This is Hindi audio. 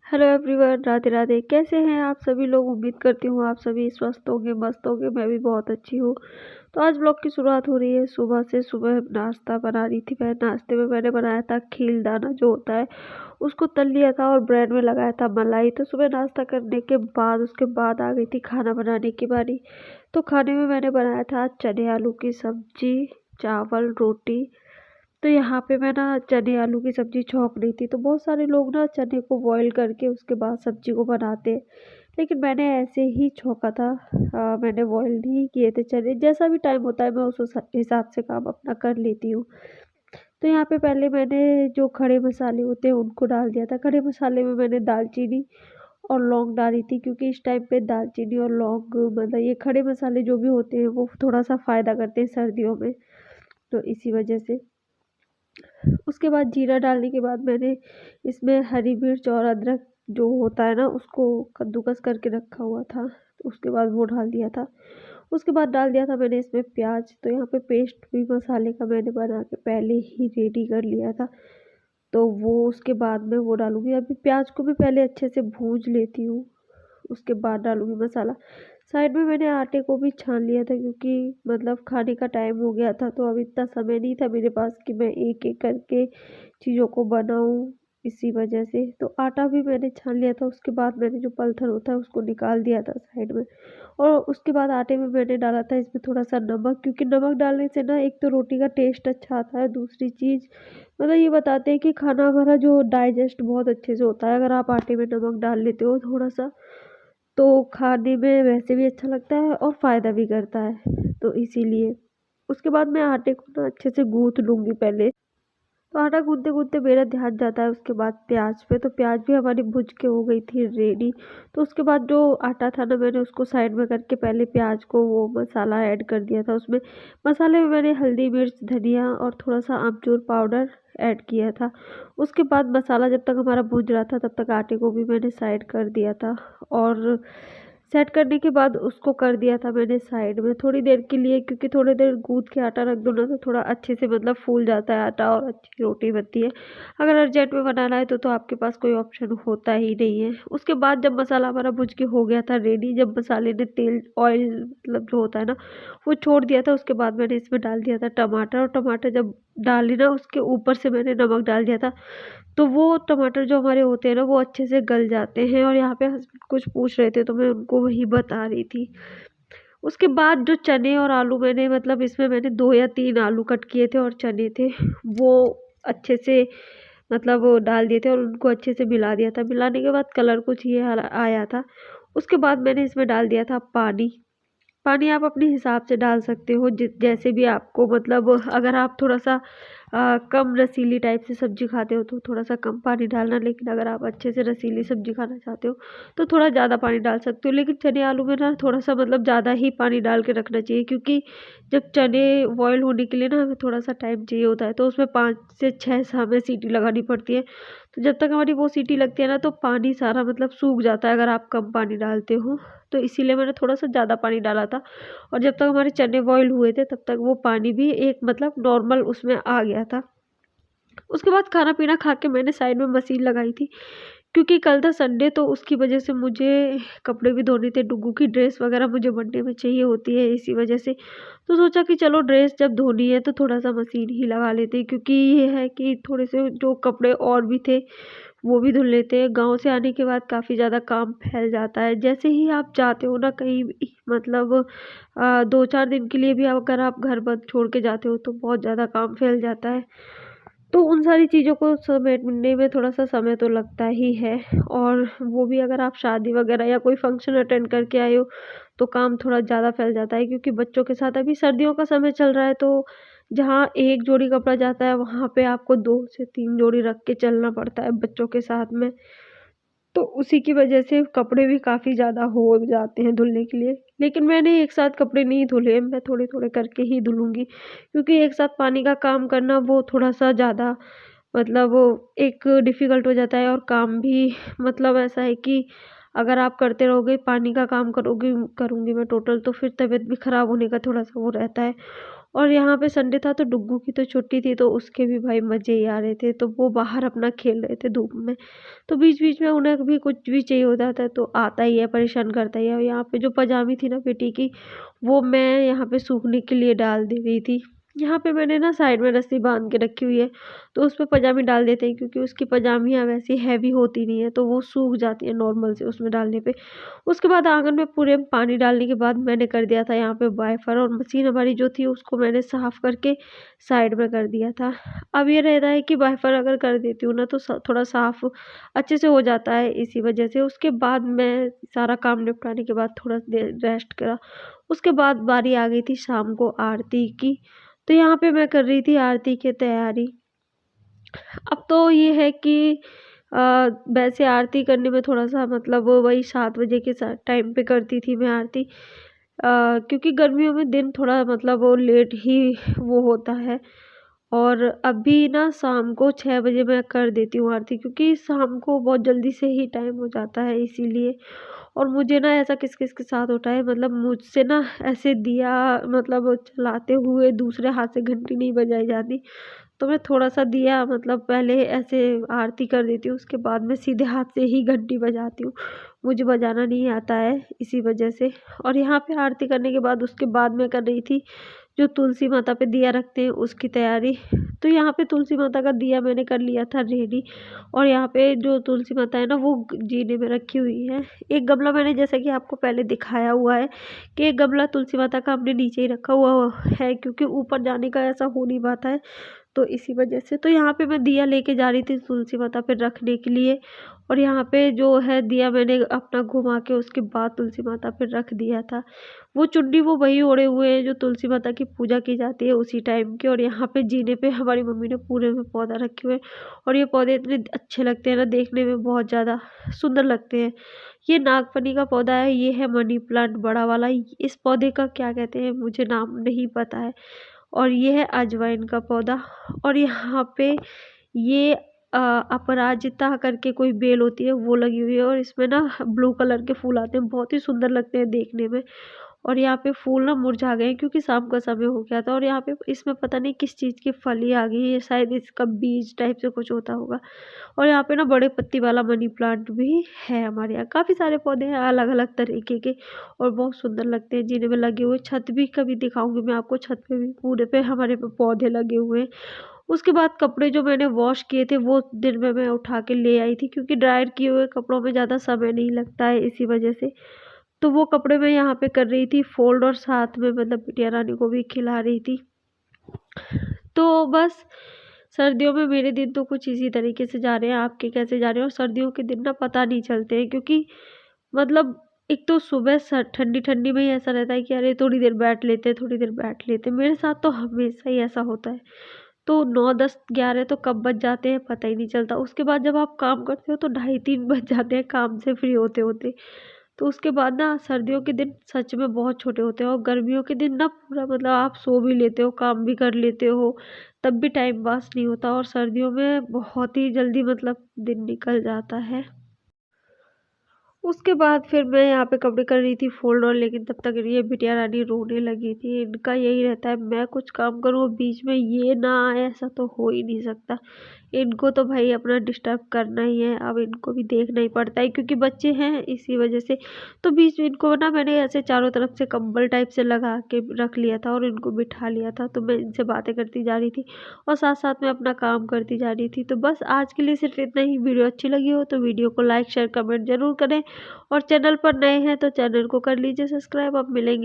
Hello everyone, Radhe Radhe. कैसे हैं आप सभी लोग? उम्मीद करती हूँ आप सभी स्वस्थ होंगे, मस्त होंगे। मैं भी बहुत अच्छी हूँ। तो आज ब्लॉग की शुरुआत हो रही है सुबह से। सुबह नाश्ता बना रही थी मैं। नाश्ते में मैंने बनाया था खील दाना जो होता है, उसको तल लिया था और ब्रेड में लगाया था मलाई। तो सुबह नाश्ता करने के बाद उसके बाद आ गई थी खाना बनाने की बारी। तो खाने में मैंने बनाया था चने आलू की सब्जी, चावल, रोटी। तो यहाँ पे मैं ना चने आलू की सब्ज़ी छौंक रही थी। तो बहुत सारे लोग ना चने को बॉईल करके उसके बाद सब्ज़ी को बनाते हैं, लेकिन मैंने ऐसे ही छौंका था। मैंने बॉईल नहीं किए थे चने। जैसा भी टाइम होता है मैं उस हिसाब से काम अपना कर लेती हूँ। तो यहाँ पे पहले मैंने जो खड़े मसाले होते हैं उनको डाल दिया था। खड़े मसाले में मैंने दालचीनी और लौंग डाली थी, क्योंकि इस टाइम पे दालचीनी और लौंग मतलब ये खड़े मसाले जो भी होते हैं वो थोड़ा सा फ़ायदा करते हैं सर्दियों में, तो इसी वजह से। उसके बाद जीरा डालने के बाद मैंने इसमें हरी मिर्च और अदरक जो होता है ना उसको कद्दूकस करके रखा हुआ था, तो उसके बाद वो डाल दिया था। उसके बाद डाल दिया था मैंने इसमें प्याज। तो यहाँ पे पेस्ट भी मसाले का मैंने बना के पहले ही रेडी कर लिया था, तो वो उसके बाद में वो डालूंगी। अभी प्याज को भी पहले अच्छे से भूज लेती हूँ, उसके बाद डालूंगी मसाला। साइड में मैंने आटे को भी छान लिया था, क्योंकि मतलब खाने का टाइम हो गया था, तो अब इतना समय नहीं था मेरे पास कि मैं एक एक करके चीज़ों को बनाऊं। इसी वजह से तो आटा भी मैंने छान लिया था। उसके बाद मैंने जो पलथन होता है उसको निकाल दिया था साइड में। और उसके बाद आटे में मैंने डाला था इसमें थोड़ा सा नमक, क्योंकि नमक डालने से ना एक तो रोटी का टेस्ट अच्छा आता है, दूसरी चीज़ मतलब ये बताते हैं कि खाना हमारा जो डाइजेस्ट बहुत अच्छे से होता है अगर आप आटे में नमक डाल लेते हो थोड़ा सा, तो खाने में वैसे भी अच्छा लगता है और फ़ायदा भी करता है, तो इसीलिए। उसके बाद मैं आटे को ना अच्छे से गूँथ लूँगी पहले। तो आटा गूँथते गूँथते मेरा ध्यान जाता है उसके बाद प्याज पे। तो प्याज भी हमारी भुज के हो गई थी रेडी। तो उसके बाद जो आटा था ना मैंने उसको साइड में करके पहले प्याज को वो मसाला ऐड कर दिया था उसमें। मसाले में मैंने हल्दी, मिर्च, धनिया और थोड़ा सा आमचूर पाउडर ऐड किया था। उसके बाद मसाला जब तक हमारा भुज रहा था तब तक आटे को भी मैंने साइड कर दिया था, और सेट करने के बाद उसको कर दिया था मैंने साइड में थोड़ी देर के लिए, क्योंकि थोड़ी देर गूँथ के आटा रख दो ना तो थोड़ा अच्छे से मतलब फूल जाता है आटा और अच्छी रोटी बनती है। अगर अर्जेंट में बनाना है तो आपके पास कोई ऑप्शन होता ही नहीं है। उसके बाद जब मसाला हमारा भुज के हो गया था रेडी, जब मसाले ने तेल ऑयल मतलब जो होता है ना वो छोड़ दिया था, उसके बाद मैंने इसमें डाल दिया था टमाटर। और टमाटर जब डाली ना उसके ऊपर से मैंने नमक डाल दिया था, तो वो टमाटर जो हमारे होते हैं ना वो अच्छे से गल जाते हैं। और यहाँ पे हस्बैंड कुछ पूछ रहे थे तो मैं उनको वही बता रही थी। उसके बाद जो चने और आलू मैंने मतलब इसमें मैंने 2 या 3 आलू कट किए थे और चने थे, वो अच्छे से मतलब वो डाल दिए थे और उनको अच्छे से मिला दिया था। मिलाने के बाद कलर कुछ ये आया था। उसके बाद मैंने इसमें डाल दिया था पानी। पानी आप अपने हिसाब से डाल सकते हो, जैसे भी आपको मतलब अगर आप थोड़ा सा कम रसीली टाइप से सब्जी खाते हो तो थोड़ा सा कम पानी डालना, लेकिन अगर आप अच्छे से रसीली सब्जी खाना चाहते हो तो थोड़ा ज़्यादा पानी डाल सकते हो। लेकिन चने आलू में ना थोड़ा सा मतलब ज़्यादा ही पानी डाल के रखना चाहिए, क्योंकि जब चने बॉयल होने के लिए ना हमें थोड़ा सा टाइम चाहिए होता है, तो उसमें 5 से 6 हमें सीटी लगानी पड़ती है। तो जब तक हमारी वो सीटी लगती है ना तो पानी सारा मतलब सूख जाता है अगर आप कम पानी डालते हो। तो इसीलिए मैंने थोड़ा सा ज़्यादा पानी डाला था। और जब तक हमारे चने बॉईल हुए थे तब तक वो पानी भी एक मतलब नॉर्मल उसमें आ गया था। उसके बाद खाना पीना खा के मैंने साइड में मशीन लगाई थी, क्योंकि कल था संडे, तो उसकी वजह से मुझे कपड़े भी धोने थे। डुग्गू की ड्रेस वगैरह मुझे मंडे में चाहिए होती है, इसी वजह से। तो सोचा कि चलो ड्रेस जब धोनी है तो थोड़ा सा मशीन ही लगा लेते हैं, क्योंकि ये है कि थोड़े से जो कपड़े और भी थे वो भी धुल लेते हैं। गाँव से आने के बाद काफ़ी ज़्यादा काम फैल जाता है। जैसे ही आप जाते हो ना कहीं भी, मतलब 2-4 दिन के लिए भी अगर आप घर बंद छोड़ के जाते हो तो बहुत ज़्यादा काम फैल जाता है। तो उन सारी चीज़ों को समेटने में थोड़ा सा समय तो लगता ही है। और वो भी अगर आप शादी वगैरह या कोई फंक्शन अटेंड करके आए हो तो काम थोड़ा ज़्यादा फैल जाता है, क्योंकि बच्चों के साथ अभी सर्दियों का समय चल रहा है, तो जहाँ 1 जोड़ी कपड़ा जाता है वहाँ पे आपको 2 से 3 जोड़ी रख के चलना पड़ता है बच्चों के साथ में। तो उसी की वजह से कपड़े भी काफ़ी ज़्यादा हो जाते हैं धुलने के लिए। लेकिन मैंने एक साथ कपड़े नहीं धुले, मैं थोड़े-थोड़े करके ही धुलूँगी, क्योंकि एक साथ पानी का काम करना वो थोड़ा-सा ज़्यादा मतलब वो एक डिफ़िकल्ट हो जाता है। और काम भी मतलब ऐसा है कि अगर आप करते रहोगे, पानी का काम करूँगी मैं टोटल, तो फिर तबीयत भी ख़राब होने का थोड़ा-सा वो रहता है। और यहाँ पे संडे था तो डुग्गू की तो छुट्टी थी, तो उसके भी भाई मज़े ही आ रहे थे। तो वो बाहर अपना खेल रहे थे धूप में। तो बीच-बीच में उन्हें भी कुछ भी चाहिए होता था तो आता ही है, परेशान करता ही है। और यहाँ पे जो पजामी थी ना बेटी की, वो मैं यहाँ पे सूखने के लिए डाल दे रही थी। यहाँ पे मैंने ना साइड में रस्सी बांध के रखी हुई है, तो उस पे पजामी डाल देते हैं क्योंकि उसकी पजामियाँ वैसे हैवी होती नहीं है, तो वो सूख जाती है नॉर्मल से उसमें डालने पे। उसके बाद आँगन में पूरे पानी डालने के बाद मैंने कर दिया था यहाँ पे वाइपर, और मशीन हमारी जो थी उसको मैंने साफ़ करके साइड में कर दिया था। अब ये रहता है कि वाइपर अगर कर देती हूँ ना तो थोड़ा साफ़ अच्छे से हो जाता है, इसी वजह से। उसके बाद मैं सारा काम निपटाने के बाद थोड़ा देर रेस्ट करा। उसके बाद बारी आ गई थी शाम को आरती की, तो यहाँ पे मैं कर रही थी आरती की तैयारी। अब तो ये है कि अ, वैसे आरती करने में थोड़ा-सा मतलब वही 7 बजे के टाइम पे करती थी मैं आरती। क्योंकि गर्मियों में दिन थोड़ा मतलब वो लेट ही वो होता है। और अभी ना शाम को 6 बजे मैं कर देती हूँ आरती, क्योंकि शाम को बहुत जल्दी से ही टाइम हो जाता है इसीलिए। और मुझे ना ऐसा किस-किस के साथ होता है, मतलब मुझसे ना ऐसे दिया मतलब चलाते हुए दूसरे हाथ से घंटी नहीं बजाई जाती। तो मैं थोड़ा-सा दिया मतलब पहले ऐसे आरती कर देती हूँ, उसके बाद मैं सीधे हाथ से ही घंटी बजाती हूँ। मुझे बजाना नहीं आता है इसी वजह से। और यहाँ पे आरती करने के बाद उसके बाद मैं कर रही थी जो तुलसी माता पे दिया रखते हैं उसकी तैयारी। तो यहाँ पे तुलसी माता का दिया मैंने कर लिया था रेडी, और यहाँ पे जो तुलसी माता है ना वो जीने में रखी हुई है। एक गमला मैंने जैसा कि आपको पहले दिखाया हुआ है कि एक गमला तुलसी माता का हमने नीचे ही रखा हुआ है, क्योंकि ऊपर जाने का ऐसा हो नहीं पाता है, तो इसी वजह से। तो यहाँ पे मैं दिया लेके जा रही थी तुलसी माता पे रखने के लिए, और यहाँ पे जो है दिया मैंने अपना घुमा के उसके बाद तुलसी माता पे रख दिया था। वो चुन्नी वो वही ओढ़े हुए हैं जो तुलसी माता की पूजा की जाती है उसी टाइम की। और यहाँ पे जीने पे हमारी मम्मी ने पूरे में पौधा रखे हुए हैं, और ये पौधे इतने अच्छे लगते हैं ना, देखने में बहुत ज़्यादा सुंदर लगते हैं। ये नागफनी का पौधा है, ये है मनी प्लांट बड़ा वाला। इस पौधे का क्या कहते हैं मुझे नाम नहीं पता है। और ये है अजवाइन का पौधा। और यहाँ पे ये अपराजिता करके कोई बेल होती है वो लगी हुई है, और इसमें ना ब्लू कलर के फूल आते हैं, बहुत ही सुंदर लगते हैं देखने में। और यहाँ पे फूल ना मुरझा गए हैं क्योंकि शाम का समय हो गया था। और यहाँ पे इसमें पता नहीं किस चीज़ की फली आ गई है, शायद इसका बीज टाइप से कुछ होता होगा। और यहाँ पे ना बड़े पत्ती वाला मनी प्लांट भी है हमारे यहाँ। काफ़ी सारे पौधे हैं अलग अलग तरीके के, और बहुत सुंदर लगते हैं जिन्हें में लगे हुए। छत भी कभी दिखाऊंगी मैं आपको, छत पे भी पूरे पे हमारे पे पौधे लगे हुए हैं। उसके बाद कपड़े जो मैंने वॉश किए थे वो दिन में मैं उठा के ले आई थी, क्योंकि ड्रायर किए हुए कपड़ों में ज़्यादा समय नहीं लगता है इसी वजह से। तो वो कपड़े मैं यहाँ पे कर रही थी फोल्ड, और साथ में मतलब बिटिया रानी को भी खिला रही थी। तो बस सर्दियों में मेरे दिन तो कुछ इसी तरीके से जा रहे हैं। आपके कैसे जा रहे हैं? और सर्दियों के दिन ना पता नहीं चलते हैं, क्योंकि मतलब एक तो सुबह ठंडी ठंडी में ही ऐसा रहता है कि अरे थोड़ी देर बैठ लेते, थोड़ी देर बैठ लेते। मेरे साथ तो हमेशा ही ऐसा होता है। तो 9, 10, 11 तो कब बज जाते हैं पता ही नहीं चलता। उसके बाद जब आप काम करते हो तो 2:30, 3 बज जाते हैं काम से फ्री होते होते। तो उसके बाद ना सर्दियों के दिन सच में बहुत छोटे होते हैं, और गर्मियों के दिन ना पूरा मतलब आप सो भी लेते हो, काम भी कर लेते हो, तब भी टाइम पास नहीं होता। और सर्दियों में बहुत ही जल्दी मतलब दिन निकल जाता है। उसके बाद फिर मैं यहाँ पे कपड़े कर रही थी फोल्ड, और लेकिन तब तक ये बिटिया रानी रोने लगी थी। इनका यही रहता है, मैं कुछ काम करूँ और बीच में ये ना आए, ऐसा तो हो ही नहीं सकता। इनको तो भाई अपना डिस्टर्ब करना ही है। अब इनको भी देखना ही पड़ता है क्योंकि बच्चे हैं इसी वजह से। तो बीच में इनको ना मैंने ऐसे चारों तरफ से कंबल टाइप से लगा के रख लिया था, और इनको बिठा लिया था। तो मैं इनसे बातें करती जा रही थी और साथ साथ में अपना काम करती जा रही थी। तो बस आज के लिए सिर्फ इतना ही। वीडियो अच्छी लगी हो तो वीडियो को लाइक शेयर कमेंट जरूर करें, और चैनल पर नए हैं तो चैनल को कर लीजिए सब्सक्राइब। अब मिलेंगे